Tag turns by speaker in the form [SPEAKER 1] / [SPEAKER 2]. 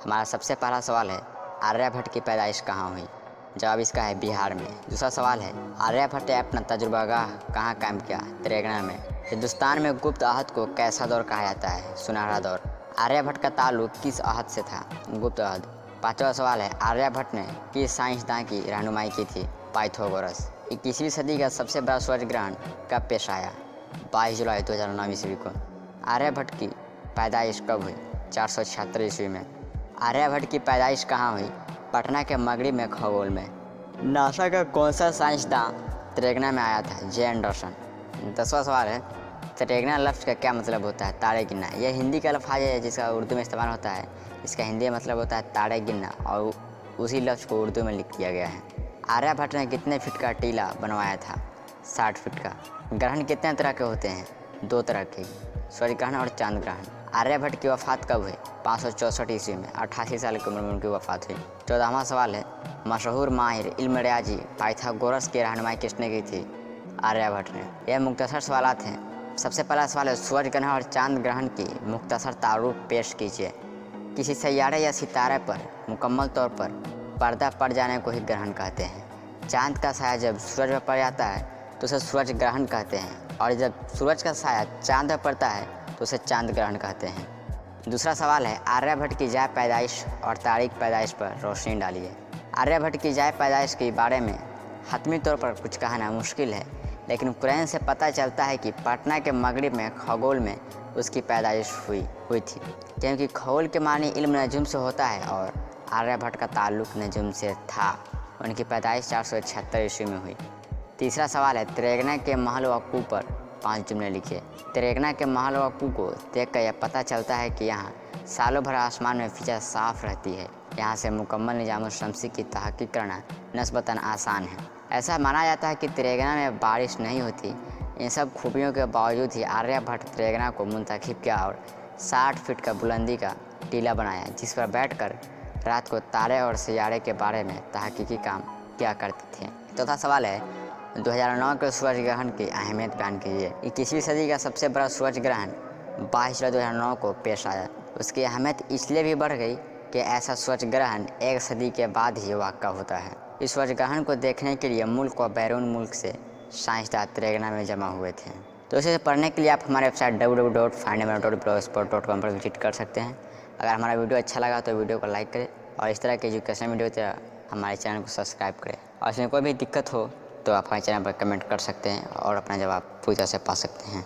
[SPEAKER 1] हमारा सबसे पहला सवाल है, आर्यभट्ट की पैदाइश कहाँ हुई? जवाब इसका है बिहार में। दूसरा सवाल है, आर्यभट्ट ने अपना तजुर्बागाह कहाँ कायम किया? तेलंगाना में। हिंदुस्तान में गुप्त आहत को कैसा दौर कहा जाता है? सुनहरा दौर। आर्यभट्ट का ताल्लुक किस आहत से था? गुप्त आहत। पांचवा सवाल है, आर्यभट्ट ने किस साइंसदान की रहनुमाई की थी? पाइथागोरस। 21वीं सदी का सबसे बड़ा सूरज ग्रहण कब पेश आया? 22 जुलाई 2009 ईस्वी को। आर्यभट्ट की पैदाइश कब हुई? 476 ईस्वी में। आर्यभट्ट की पैदाइश कहाँ हुई? पटना के मगरी में, खगोल में। नासा का कौन सा साइंसदान तेलंगाना में आया था? जे एंडरसन। 10वां सवाल है, तेलंगाना लफ्ज़ का क्या मतलब होता है? तारे गिनना। यह हिंदी का लफ्ज़ है जिसका उर्दू में इस्तेमाल होता है। इसका हिंदी में मतलब होता है तारे गिनना और उसी लफ्ज़ को उर्दू में लिख दिया गया है। आर्यभट्ट ने कितने फीट का टीला बनवाया था? 60 फीट का। ग्रहण कितने तरह के होते हैं? 2 तरह के, सूर्य ग्रहण और चांद ग्रहण। आर्यभट्ट की वफ़ात कब हुई? 564 ईस्वी में। 88 साल की उम्र में उनकी वफ़ात हुई। 14वां सवाल है, मशहूर माहिर इल्म रियाजी पाइथागोरस की रहनुमाई किसने की थी? आर्यभट्ट ने। यह मुख्तसर सवालात हैं। सबसे पहला सवाल है, सूरज ग्रहण और चांद ग्रहण की मुख्तसर तारुफ पेश कीजिए। किसी सैयारे या सितारे पर मुकम्मल तौर पर पर्दा पड़ जाने को ही ग्रहण कहते हैं। चांद का साया जब सूरज पर पड़ जाता है तो उसे सूरज ग्रहण कहते हैं, और जब सूरज का साया चांद पर पड़ता है तो उसे चांद ग्रहण कहते हैं। दूसरा सवाल है, आर्यभट्ट की जाए पैदाइश और तारीख पैदाइश पर रोशनी डालिए। आर्यभट्ट की जाए पैदाइश के बारे में हतमी तौर पर कुछ कहना मुश्किल है, लेकिन कुरान से पता चलता है कि पटना के मगरिब में, खगोल में उसकी पैदाइश हुई थी, क्योंकि खगोल के मानी इल्म नजूम से होता है और आर्यभट्ट का ताल्लुक नजूम से था। उनकी पैदाइश 476 ईस्वी में हुई। तीसरा सवाल है, तेलंगाना के महल वक्फू पर 5 जुमले लिखिए। तेलंगाना के महल वक्फू को देखकर यह पता चलता है कि यहाँ सालों भर आसमान में फिजा साफ रहती है। यहाँ से मुकम्मल निजाम शम्सी की तहकीक करना नस्बतन आसान है। ऐसा माना जाता है कि तेलंगाना में बारिश नहीं होती। इन सब खूबियों के बावजूद ही आर्यभट्ट तेलंगाना को मुंतखब किया और 60 फीट का बुलंदी का टीला बनाया, जिस पर बैठकर रात को तारे और सितारे के बारे में तहकीकी काम किया करते थे। चौथा सवाल है, 2009 के सूरज ग्रहण की अहमियत बयान कीजिए। 21वीं सदी का सबसे बड़ा सूरज ग्रहण 22 जुलाई 2009 को पेश आया। उसकी अहमियत इसलिए भी बढ़ गई कि ऐसा सूरज ग्रहण 1 सदी के बाद ही वाक़ा होता है। इस सूरज ग्रहण को देखने के लिए मुल्क और बैरून मुल्क से साइंसदान तेलंगाना में जमा हुए थे। तो इसे पढ़ने के लिए आप हमारे वेबसाइट www.findaml.blogspot.com पर विजिट कर सकते हैं। अगर हमारा वीडियो अच्छा लगा तो वीडियो को लाइक करें और इस तरह के एजुकेशन वीडियो तो हमारे चैनल को सब्सक्राइब करें। और इसमें कोई भी दिक्कत हो तो आप हमारे चैनल पर कमेंट कर सकते हैं और अपना जवाब पूरी तरह से पा सकते हैं।